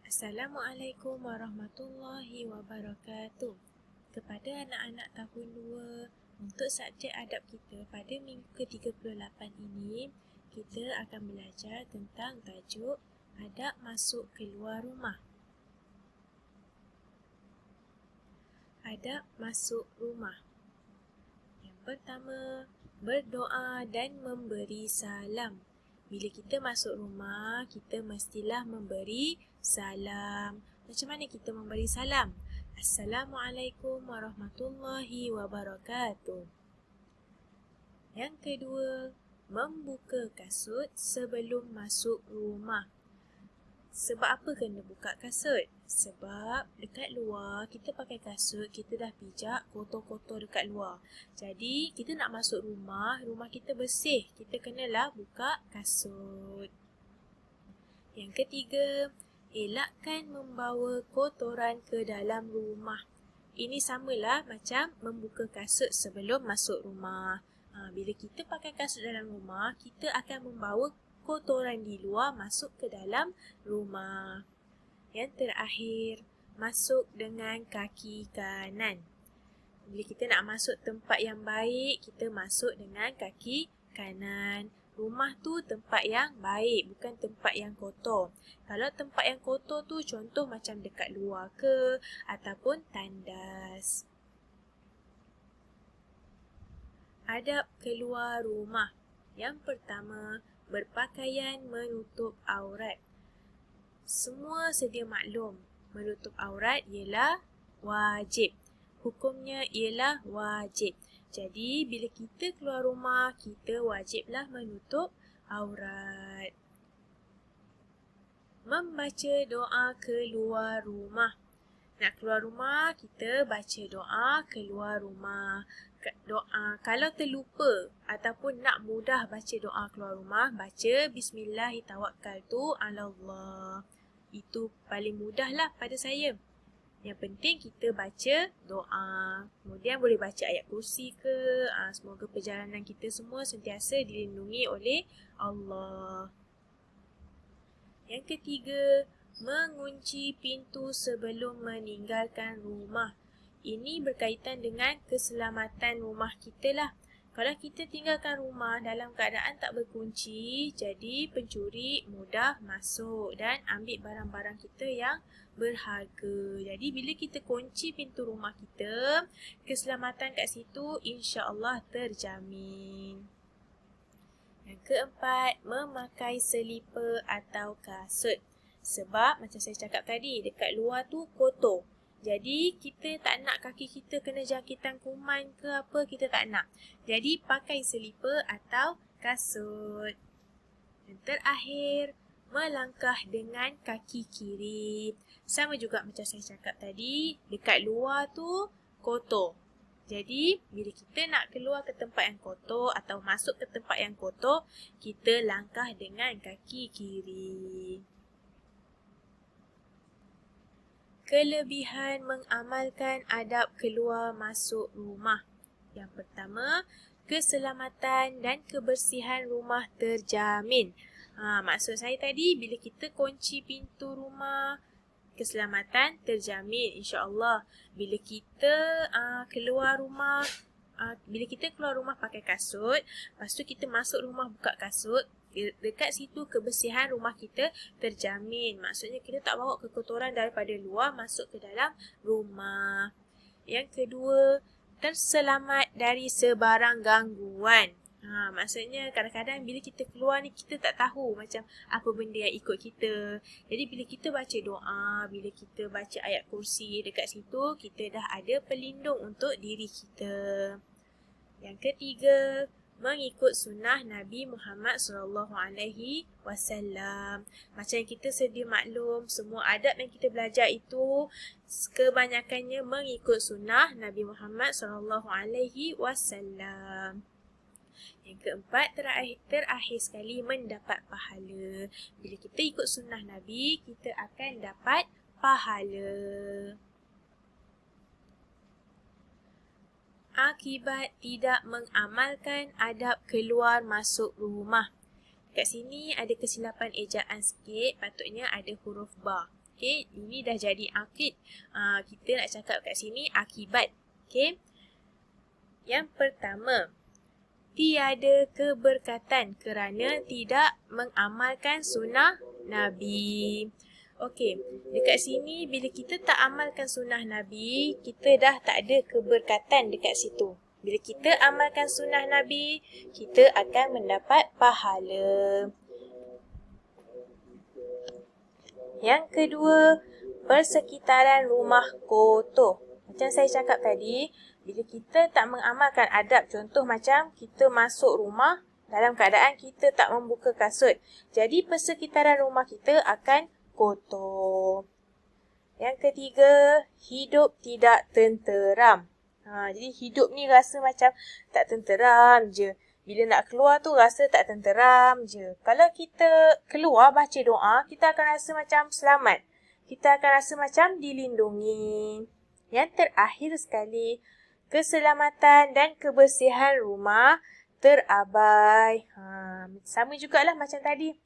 Assalamualaikum warahmatullahi wabarakatuh. Kepada anak-anak tahun 2, untuk subjek adab kita pada minggu ke-38 ini, kita akan belajar tentang tajuk adab masuk keluar rumah. Adab masuk rumah. Yang pertama, berdoa dan memberi salam. Bila kita masuk rumah, kita mestilah memberi salam. Macam mana kita memberi salam? Assalamualaikum warahmatullahi wabarakatuh. Yang kedua, membuka kasut sebelum masuk rumah. Sebab apa kena buka kasut? Sebab dekat luar kita pakai kasut, kita dah pijak kotor-kotor dekat luar. Jadi kita nak masuk rumah kita bersih, kita kenalah buka kasut. Yang ketiga, elakkan membawa kotoran ke dalam rumah. Ini samalah macam membuka kasut sebelum masuk rumah. Bila kita pakai kasut dalam rumah, kita akan membawa kotoran di luar masuk ke dalam rumah. Yang terakhir, masuk dengan kaki kanan. Bila kita nak masuk tempat yang baik, kita masuk dengan kaki kanan. Rumah tu tempat yang baik, bukan tempat yang kotor. Kalau tempat yang kotor tu contoh macam dekat luar ke ataupun tandas. Adab keluar rumah. Yang pertama, berpakaian menutup aurat. Semua sedia maklum, menutup aurat ialah wajib. Hukumnya ialah wajib. Jadi, bila kita keluar rumah, kita wajiblah menutup aurat. Membaca doa keluar rumah. Nak keluar rumah, kita baca doa keluar rumah. Kalau terlupa ataupun nak mudah baca doa keluar rumah, baca Bismillahirrahmanirrahim 'alallah. Itu paling mudahlah pada saya. Yang penting kita baca doa. Kemudian boleh baca ayat kursi ke. Semoga perjalanan kita semua sentiasa dilindungi oleh Allah. Yang ketiga, mengunci pintu sebelum meninggalkan rumah. Ini berkaitan dengan keselamatan rumah kita lah. Kalau kita tinggalkan rumah dalam keadaan tak berkunci, jadi pencuri mudah masuk dan ambil barang-barang kita yang berharga. Jadi bila kita kunci pintu rumah kita, keselamatan kat situ insya-Allah terjamin. Yang keempat, memakai selipar atau kasut. Sebab macam saya cakap tadi, dekat luar tu kotor. Jadi kita tak nak kaki kita kena jangkitan kuman ke apa, kita tak nak. Jadi pakai selipar atau kasut. Yang terakhir, melangkah dengan kaki kiri. Sama juga macam saya cakap tadi, dekat luar tu kotor. Jadi bila kita nak keluar ke tempat yang kotor atau masuk ke tempat yang kotor, kita langkah dengan kaki kiri. Kelebihan mengamalkan adab keluar masuk rumah. Yang pertama, keselamatan dan kebersihan rumah terjamin. Maksud saya tadi, bila kita kunci pintu rumah, keselamatan terjamin insya-Allah. Bila kita keluar rumah pakai kasut, lepas tu kita masuk rumah buka kasut, dekat situ kebersihan rumah kita terjamin. Maksudnya kita tak bawa kekotoran daripada luar masuk ke dalam rumah. Yang kedua, terselamat dari sebarang gangguan. Maksudnya kadang-kadang bila kita keluar ni, kita tak tahu macam apa benda yang ikut kita. Jadi bila kita baca doa, bila kita baca ayat kursi dekat situ, kita dah ada pelindung untuk diri kita. Yang ketiga, mengikut sunnah Nabi Muhammad SAW. Macam yang kita sedia maklum, semua adab yang kita belajar itu kebanyakannya mengikut sunnah Nabi Muhammad SAW. Yang keempat, terakhir sekali, mendapat pahala. Bila kita ikut sunnah Nabi, kita akan dapat pahala. Akibat tidak mengamalkan adab keluar masuk rumah. Kat sini ada kesilapan ejaan sikit, patutnya ada huruf ba. Okey, ini dah jadi akid. Kita nak cakap kat sini akibat. Okey. Yang pertama, tiada keberkatan kerana tidak mengamalkan sunnah Nabi. Okey, dekat sini bila kita tak amalkan sunnah Nabi, kita dah tak ada keberkatan dekat situ. Bila kita amalkan sunnah Nabi, kita akan mendapat pahala. Yang kedua, persekitaran rumah kotor. Macam saya cakap tadi, bila kita tak mengamalkan adab, contoh macam kita masuk rumah dalam keadaan kita tak membuka kasut. Jadi persekitaran rumah kita akan kotor. Yang ketiga, hidup tidak tenteram. Jadi hidup ni rasa macam tak tenteram je. Bila nak keluar tu rasa tak tenteram je. Kalau kita keluar baca doa, kita akan rasa macam selamat. Kita akan rasa macam dilindungi. Yang terakhir sekali, keselamatan dan kebersihan rumah terabai. Sama jugalah macam tadi.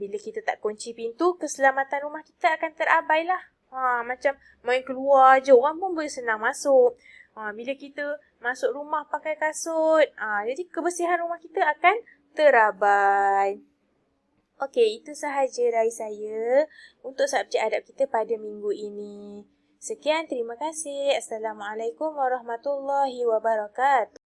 Bila kita tak kunci pintu, keselamatan rumah kita akan terabailah. Macam main keluar je, orang pun boleh senang masuk. Bila kita masuk rumah pakai kasut, jadi kebersihan rumah kita akan terabai. Okey, itu sahaja dari saya untuk subjek adab kita pada minggu ini. Sekian, terima kasih. Assalamualaikum warahmatullahi wabarakatuh.